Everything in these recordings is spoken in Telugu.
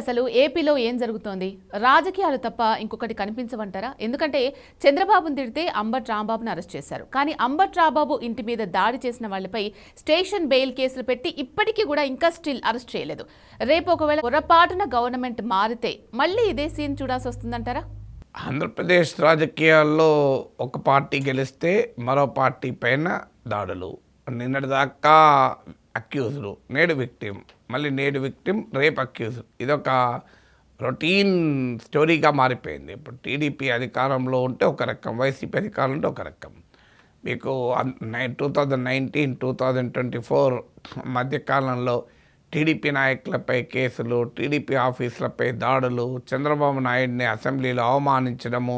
అసలు ఏపీలో ఏం జరుగుతోంది? రాజకీయాలు తప్ప ఇంకొకటి కనిపించవంటారా? ఎందుకంటే చంద్రబాబును తిడితే అంబట్ రాంబాబును అరెస్ట్ చేశారు. కానీ అంబట్ రాంబాబు ఇంటి మీద దాడి చేసిన వాళ్ళపై స్టేషన్ బెయిల్ కేసులు పెట్టి ఇప్పటికీ కూడా ఇంకా స్టిల్ అరెస్ట్ చేయలేదు. రేపు ఒకవేళ పొరపాటున గవర్నమెంట్ మారితే మళ్ళీ ఇదే సీన్ చూడాల్సి వస్తుందంటారా? ఆంధ్రప్రదేశ్ రాజకీయాల్లో ఒక పార్టీ గెలిస్తే మరో పార్టీ పైన దాడులు, నిన్నటిదాకా అక్యూజ్డ్, నేడు విక్టిమ్, మళ్ళీ నేడు విక్టిమ్, రేపు అక్యూజ్డ్. ఇదొక రొటీన్ స్టోరీగా మారిపోయింది. ఇప్పుడు టీడీపీ అధికారంలో ఉంటే ఒక రకం, వైసీపీ అధికారంలో ఉంటే ఒక రకం. మీకు 2019, 2024 మధ్యకాలంలో టీడీపీ నాయకులపై కేసులు, టీడీపీ ఆఫీసులపై దాడులు, చంద్రబాబు నాయుడిని అసెంబ్లీలో అవమానించడము,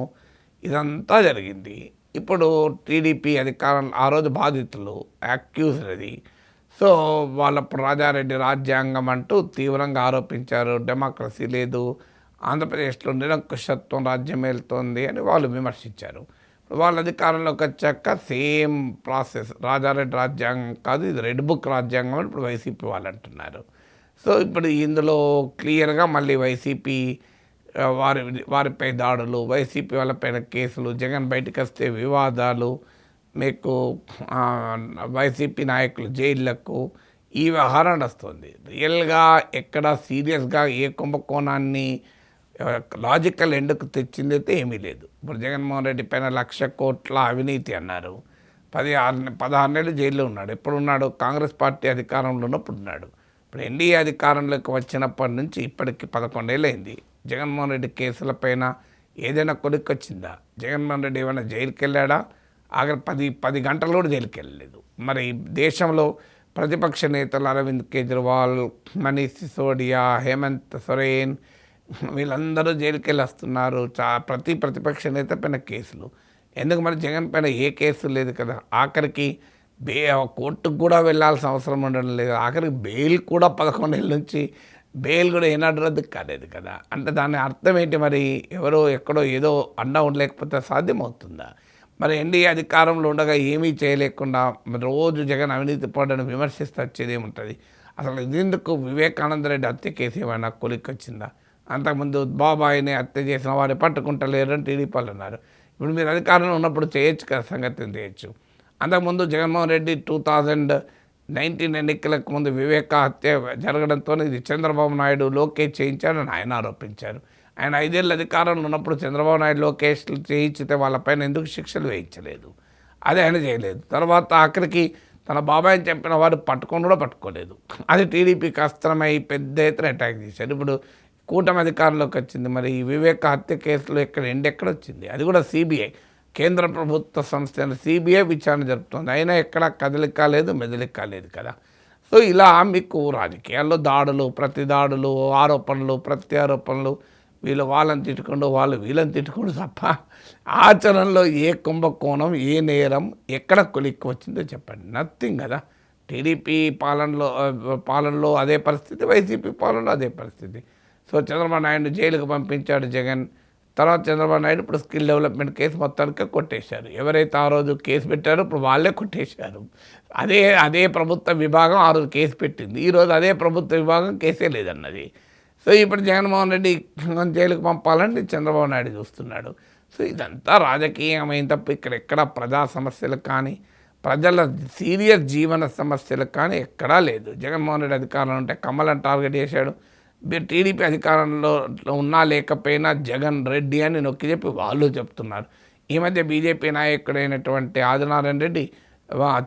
ఇదంతా జరిగింది. ఇప్పుడు టీడీపీ అధికారం ఆ రోజు బాధితులు, అక్యూజ్డ్ అది. సో వాళ్ళ రాజారెడ్డి రాజ్యాంగం అంటూ తీవ్రంగా ఆరోపించారు. డెమోక్రసీ లేదు, ఆంధ్రప్రదేశ్లో నిరంకుశత్వం రాజ్యం వెళ్తోంది అని వాళ్ళు విమర్శించారు. వాళ్ళ అధికారంలోకి వచ్చాక సేమ్ ప్రాసెస్, రాజారెడ్డి రాజ్యాంగం కాదు ఇది రెడ్ బుక్ రాజ్యాంగం అని ఇప్పుడు వైసీపీ వాళ్ళు అంటున్నారు. సో ఇప్పుడు ఇందులో క్లియర్గా మళ్ళీ వైసీపీ వారిపై దాడులు, వైసీపీ వాళ్ళపైన కేసులు, జగన్ బయటకు వస్తే వివాదాలు, మీకు వైసీపీ నాయకులు జైళ్లకు, ఈ వ్యవహారం వస్తుంది. రియల్గా ఎక్కడ సీరియస్గా ఏ కుంభకోణాన్ని లాజికల్ ఎండ్కు తెచ్చిందైతే ఏమీ లేదు. ఇప్పుడు జగన్మోహన్ రెడ్డి పైన 1,00,000 కోట్ల అవినీతి అన్నారు. 16 నెలలు జైల్లో ఉన్నాడు. ఎప్పుడు ఉన్నాడు? కాంగ్రెస్ పార్టీ అధికారంలో ఉన్నప్పుడు ఉన్నాడు. ఇప్పుడు ఎన్డీఏ అధికారంలోకి వచ్చినప్పటి నుంచి ఇప్పటికి 11 ఏళ్ళు అయింది. జగన్మోహన్ రెడ్డి కేసులపైన ఏదైనా కొనుక్కొచ్చిందా? జగన్మోహన్ రెడ్డి ఏమైనా జైలుకి వెళ్ళాడా? ఆఖరి 10 గంటలు కూడా జైలుకి వెళ్ళలేదు. మరి దేశంలో ప్రతిపక్ష నేతలు అరవింద్ కేజ్రీవాల్, మనీష్ సిసోడియా, హేమంత్ సోరెన్ వీళ్ళందరూ జైలుకి వెళ్ళి వస్తున్నారు. ప్రతి ప్రతిపక్ష నేత పైన కేసులు. ఎందుకు మరి జగన్ పైన ఏ కేసు లేదు కదా? ఆఖరికి కోర్టుకు కూడా వెళ్ళాల్సిన అవసరం ఉండడం లేదు. ఆఖరికి బెయిల్ కూడా 11 ఏళ్ళ నుంచి బెయిల్ కూడా ఏనాడు రద్దు కాలేదు కదా. అంటే దాని అర్థం ఏంటి? మరి ఎవరో ఎక్కడో ఏదో అండా ఉండలేకపోతే సాధ్యమవుతుందా? మరి ఎన్డీఏ అధికారంలో ఉండగా ఏమీ చేయలేకుండా రోజు జగన్ అవినీతి పడని విమర్శిస్తూ వచ్చేది ఏముంటుంది? అసలు ఇదెందుకు? వివేకానంద రెడ్డి హత్య కేసు ఏమైనా కొలిక్కొచ్చిందా? అంతకుముందు బాబాయిని హత్య చేసిన వారిని పట్టుకుంటలేరు అని టీడీపీ వాళ్ళు అన్నారు. ఇప్పుడు మీరు అధికారంలో ఉన్నప్పుడు చేయొచ్చు కదా, సంగతిని చేయొచ్చు. అంతకుముందు జగన్మోహన్ రెడ్డి 2019 ఎన్నికలకు ముందు వివేక హత్య జరగడంతో ఇది చంద్రబాబు నాయుడు, లోకేష్ చేయించారని ఆయన ఆరోపించారు. ఆయన 5 ఏళ్ళ అధికారంలో ఉన్నప్పుడు చంద్రబాబు నాయుడు, లోకేష్ చేయించితే వాళ్ళపైన ఎందుకు శిక్షలు వేయించలేదు? అది ఆయన చేయలేదు. తర్వాత ఆఖరికి తన బాబాయిని చెప్పిన వారు పట్టుకొని కూడా పట్టుకోలేదు. అది టీడీపీకి అస్త్రమై పెద్ద ఎత్తున అటాక్ చేశారు. ఇప్పుడు కూటమి అధికారంలోకి వచ్చింది. మరి ఈ వివేక హత్య కేసులో ఎక్కడ వచ్చింది? అది కూడా సిబిఐ, కేంద్ర ప్రభుత్వ సంస్థ సిబిఐ విచారణ జరుపుతుంది. అయినా ఎక్కడ కదలిక లేదు, మెదలిక లేదు కదా. సో ఇలా మీకు రాజకీయాల్లో దాడులు, ప్రతి దాడులు, ఆరోపణలు, ప్రత్యారోపణలు, వీళ్ళు వాళ్ళని తిట్టుకుంటూ వాళ్ళు వీళ్ళని తిట్టుకుంటూ తప్ప ఆచరణలో ఏ కుంభకోణం, ఏ నేరం ఎక్కడ కొలిక్కి వచ్చిందో చెప్పండి. నథింగ్ కదా. టీడీపీ పాలనలో అదే పరిస్థితి, వైసీపీ పాలనలో అదే పరిస్థితి. సో చంద్రబాబు నాయుడు జైలుకు పంపించాడు జగన్. తర్వాత చంద్రబాబు నాయుడు ఇప్పుడు స్కిల్ డెవలప్మెంట్ కేసు మొత్తానికి కొట్టేశారు. ఎవరైతే ఆ రోజు కేసు పెట్టారో ఇప్పుడు వాళ్ళే కొట్టేశారు. అదే ప్రభుత్వ విభాగం ఆ రోజు కేసు పెట్టింది. ఈరోజు అదే ప్రభుత్వ విభాగం కేసే లేదన్నది. సో ఇప్పుడు జగన్మోహన్ రెడ్డి జైలుకు పంపాలని చంద్రబాబు నాయుడు చూస్తున్నాడు. సో ఇదంతా రాజకీయమైన తప్ప ఇక్కడ ఎక్కడ ప్రజా సమస్యలు కానీ, ప్రజల సీరియస్ జీవన సమస్యలు కానీ ఎక్కడా లేదు. జగన్మోహన్ రెడ్డి అధికారంలో ఉంటే కమలను టార్గెట్ చేశాడు. టీడీపీ అధికారంలో ఉన్నా లేకపోయినా జగన్ రెడ్డి అని నొక్కి చెప్పి వాళ్ళు చెప్తున్నారు. ఈ మధ్య బీజేపీ నాయకుడైనటువంటి ఆదినారాయణ రెడ్డి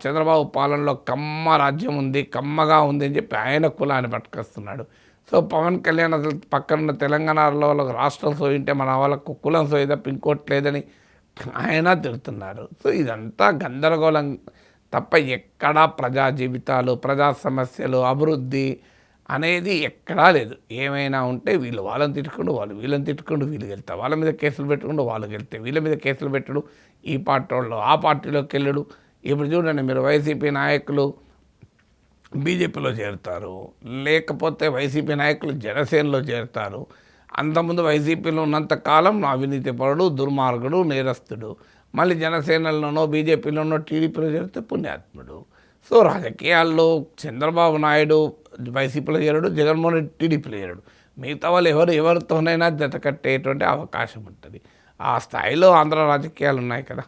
చంద్రబాబు పాలనలో కమ్మ రాజ్యం ఉంది, కమ్మగా ఉంది అని చెప్పి ఆయన కులాన్ని పట్టుకొస్తున్నాడు. సో పవన్ కళ్యాణ్ అసలు పక్కనున్న తెలంగాణలో వాళ్ళకు రాష్ట్రం సోయింటే మన వాళ్ళకు కులం సోయి తప్ప ఇంకోటి లేదని ఆయన తిడుతున్నారు. సో ఇదంతా గందరగోళం తప్ప ఎక్కడా ప్రజా జీవితాలు, ప్రజా సమస్యలు, అభివృద్ధి అనేది ఎక్కడా లేదు. ఏమైనా ఉంటే వీళ్ళు వాళ్ళని తిట్టుకుంటూ వాళ్ళు వీళ్ళని తిట్టుకుంటూ వీళ్ళు వెళ్తారు, వాళ్ళ మీద కేసులు పెట్టుకుంటూ వాళ్ళకి వెళ్తే వీళ్ళ మీద కేసులు పెట్టడు, ఈ పార్టీ వాళ్ళు ఆ పార్టీలోకి వెళ్ళడు. ఇప్పుడు చూడండి మీరు, వైసీపీ నాయకులు బీజేపీలో చేరుతారు, లేకపోతే వైసీపీ నాయకులు జనసేనలో చేరుతారు. అంతకుముందు వైసీపీలో ఉన్నంతకాలం అవినీతి పరుడు, దుర్మార్గుడు, నేరస్తుడు. మళ్ళీ జనసేనలోనో బీజేపీలోనో టీడీపీలో చేరితే పుణ్యాత్ముడు. సో రాజకీయాల్లో చంద్రబాబు నాయుడు వైసీపీలో చేరాడు, జగన్మోహన్ రెడ్డి టీడీపీలో చేరాడు. మిగతా వాళ్ళు ఎవరితోనైనా జత కట్టేటువంటి అవకాశం ఉంటుంది. ఆ స్థాయిలో ఆంధ్ర రాజకీయాలు ఉన్నాయి కదా.